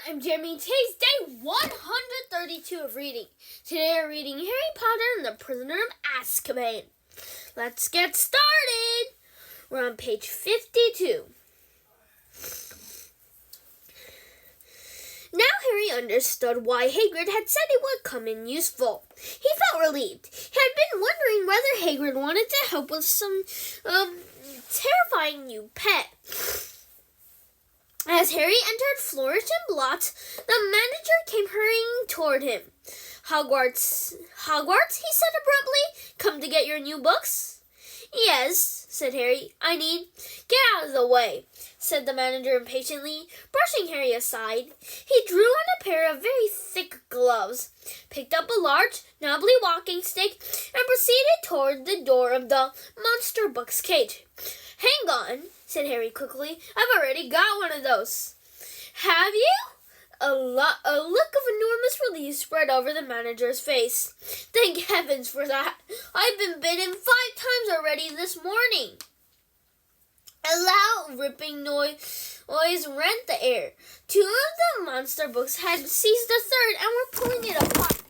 I'm Jeremy. Today's day 132 of reading. Today we're reading Harry Potter and the Prisoner of Azkaban. Let's get started. We're on page 52. Now Harry understood why Hagrid had said he would come in useful. He felt relieved. He had been wondering whether Hagrid wanted to help with some terrifying new pet. As Harry entered Flourish and Blotts, the manager came hurrying toward him. Hogwarts, he said abruptly. Come to get your new books? Yes, said Harry. Get out of the way, said the manager impatiently, brushing Harry aside. He drew on a pair of very thick gloves, picked up a large, knobbly walking stick, and proceeded toward the door of the monster books cage. Hang on, said Harry quickly. I've already got one of those. Have you? A look of enormous relief spread over the manager's face. Thank heavens for that. I've been bitten 5 times already this morning. A loud ripping noise rent the air. 2 of the monster books had seized the third and were pulling it apart.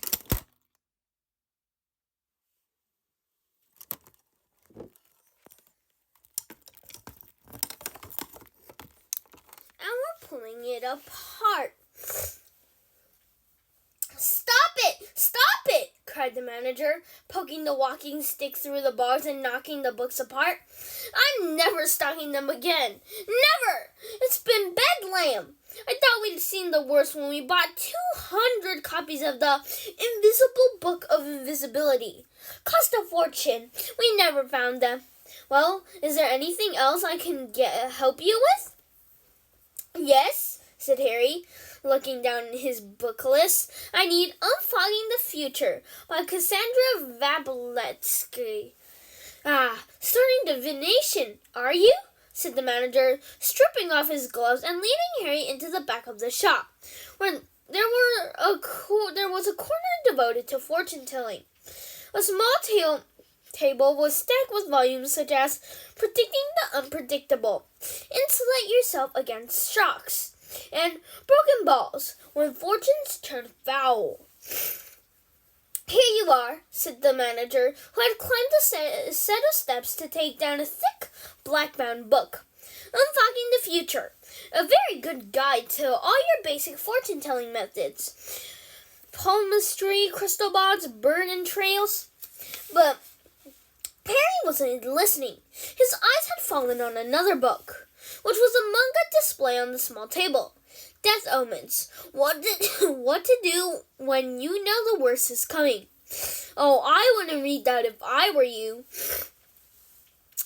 Stop it, cried the manager, poking the walking stick through the bars and knocking the books apart. I'm never stocking them again. Never! It's been bedlam. I thought we'd seen the worst when we bought 200 copies of the Invisible Book of Invisibility. Cost a fortune. We never found them. Well, is there anything else I can help you with? Yes, said Harry, looking down his book list. I need Unfogging the Future by Cassandra Vabletsky. Starting divination, are you? Said the manager, stripping off his gloves and leading Harry into the back of the shop, where there was a corner devoted to fortune-telling. A small table was stacked with volumes such as Predicting the Unpredictable, Insulate Yourself Against Shocks, and Broken Balls, When Fortunes Turn Foul. Here you are, said the manager, who had climbed a set of steps to take down a thick, black-bound book. Unfogging the Future, a very good guide to all your basic fortune-telling methods. Palmistry, crystal balls, bird and trails. But Harry wasn't listening. His eyes had fallen on another book, which was among a display on the small table. Death Omens. What to do when you know the worst is coming. Oh, I wouldn't read that if I were you,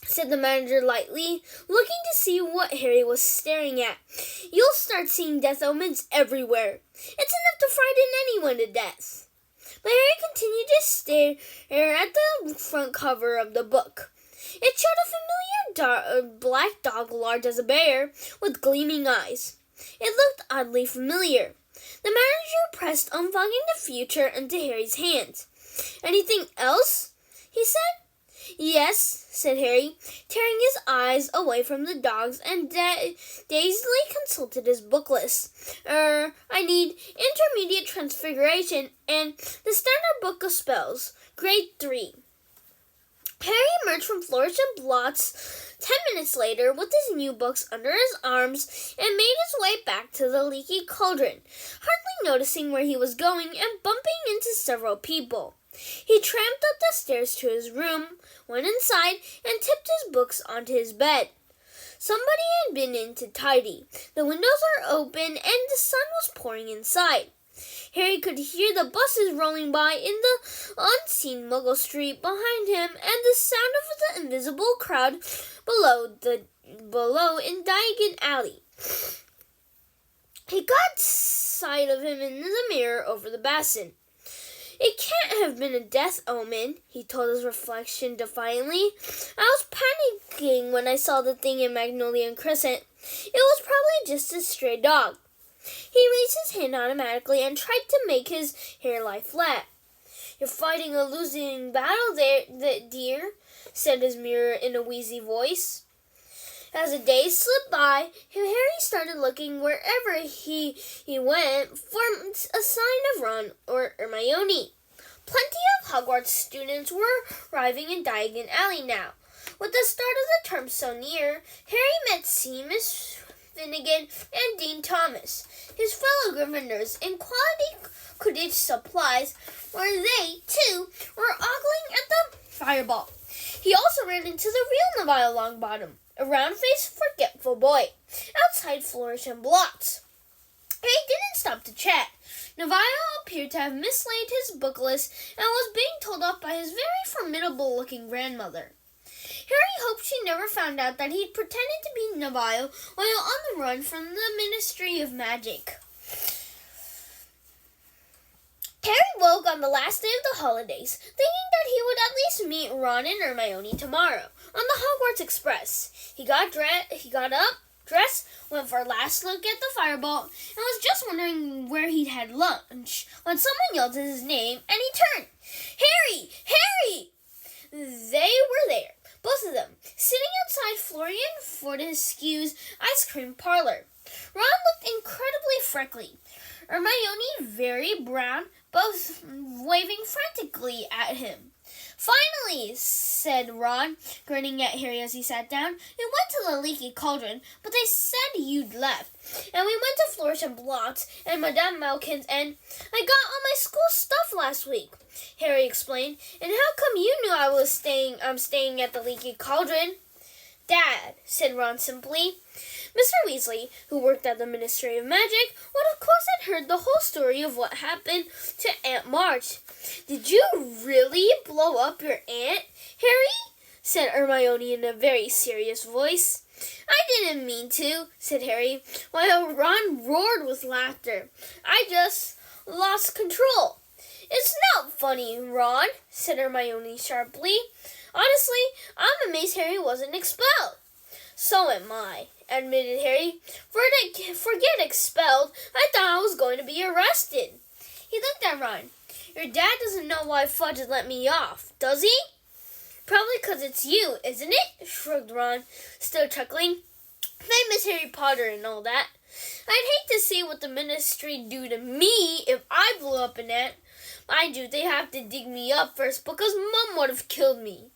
said the manager lightly, looking to see what Harry was staring at. You'll start seeing Death Omens everywhere. It's enough to frighten anyone to death. But Harry continued to stare at the front cover of the book. It showed a familiar black dog large as a bear, with gleaming eyes. It looked oddly familiar. The manager pressed Unfogging the Future into Harry's hand. Anything else? He said. Yes, said Harry, tearing his eyes away from the dogs and dazedly consulted his book list. I need Intermediate Transfiguration and the Standard Book of Spells, Grade 3. Harry emerged from Flourish and Blotts 10 minutes later with his new books under his arms and made his way back to the leaky cauldron, hardly noticing where he was going and bumping into several people. He tramped up the stairs to his room, went inside, and tipped his books onto his bed. Somebody had been in to tidy. The windows were open and the sun was pouring inside. Harry could hear the buses rolling by in the unseen Muggle street behind him and the sound of the invisible crowd below in Diagon Alley. He caught sight of him in the mirror over the basin. It can't have been a death omen, he told his reflection defiantly. I was panicking when I saw the thing in Magnolia Crescent. It was probably just a stray dog. He raised his hand automatically and tried to make his hair lie flat. You're fighting a losing battle there, dear, said his mirror in a wheezy voice. As the days slipped by, Harry started looking wherever he went for a sign of Ron or Hermione. Plenty of Hogwarts students were arriving in Diagon Alley now. With the start of the term so near, Harry met Seamus Finnegan and Dean Thomas, his fellow Gryffindors in quality Quidditch supplies, where they, too, were ogling at the fireball. He also ran into the real Neville Longbottom, a round-faced, forgetful boy, outside Flourish and Blotts. Harry didn't stop to chat. Neville appeared to have mislaid his book list and was being told off by his very formidable-looking grandmother. Harry hoped she never found out that he'd pretended to be Neville while on the run from the Ministry of Magic. Harry woke on the last day of the holidays, thinking that he would at least meet Ron and Hermione tomorrow on the Hogwarts Express. He got up, dressed, went for a last look at the fireball, and was just wondering where he'd had lunch when someone yelled his name, and he turned. Harry! Harry! They were there, both of them, sitting outside Florian Fortescue's ice cream parlor. Ron looked incredibly freckly. Hermione very brown, both waving frantically at him. "Finally," said Ron, grinning at Harry as he sat down. "We went to the Leaky Cauldron, but they said you'd left. And we went to Flourish and Blotts and Madame Malkin's, and I got all my school stuff last week," Harry explained. "And how come you knew I'm staying at the Leaky Cauldron?" "Dad," said Ron simply. Mr. Weasley, who worked at the Ministry of Magic, would of course have heard the whole story of what happened to Aunt March. "Did you really blow up your aunt, Harry?" said Hermione in a very serious voice. "I didn't mean to," said Harry, while Ron roared with laughter. "I just lost control." "It's not funny, Ron," said Hermione sharply. "Honestly, I'm amazed Harry wasn't expelled." "So am I," admitted Harry. Forget expelled. I thought I was going to be arrested." He looked at Ron. "Your dad doesn't know why Fudge let me off, does he?" "Probably 'cause it's you, isn't it?" shrugged Ron, still chuckling. "Famous Harry Potter and all that. I'd hate to see what the Ministry'd do to me if I blew up an ant. Mind you, they have to dig me up first because Mum would have killed me.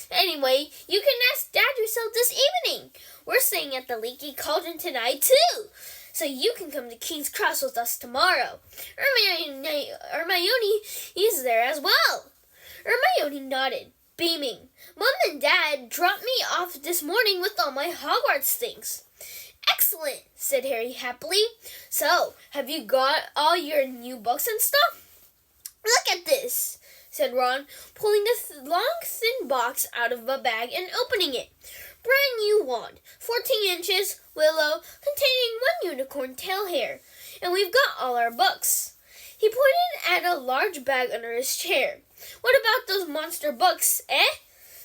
Anyway, you can ask Dad yourself this evening. We're staying at the Leaky Cauldron tonight, too, so you can come to King's Cross with us tomorrow. Hermione is there as well." Hermione nodded, beaming. "Mum and Dad dropped me off this morning with all my Hogwarts things." "Excellent," said Harry happily. "So, have you got all your new books and stuff?" "Look at this," said Ron, pulling a long, thin box out of a bag and opening it. "Brand new wand, 14 inches, willow, containing 1 unicorn tail hair. And we've got all our books." He pointed at a large bag under his chair. "What about those monster books, eh?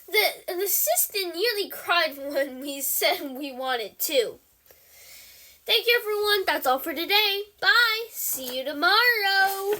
The assistant nearly cried when we said we wanted to." Thank you, everyone. That's all for today. Bye. See you tomorrow.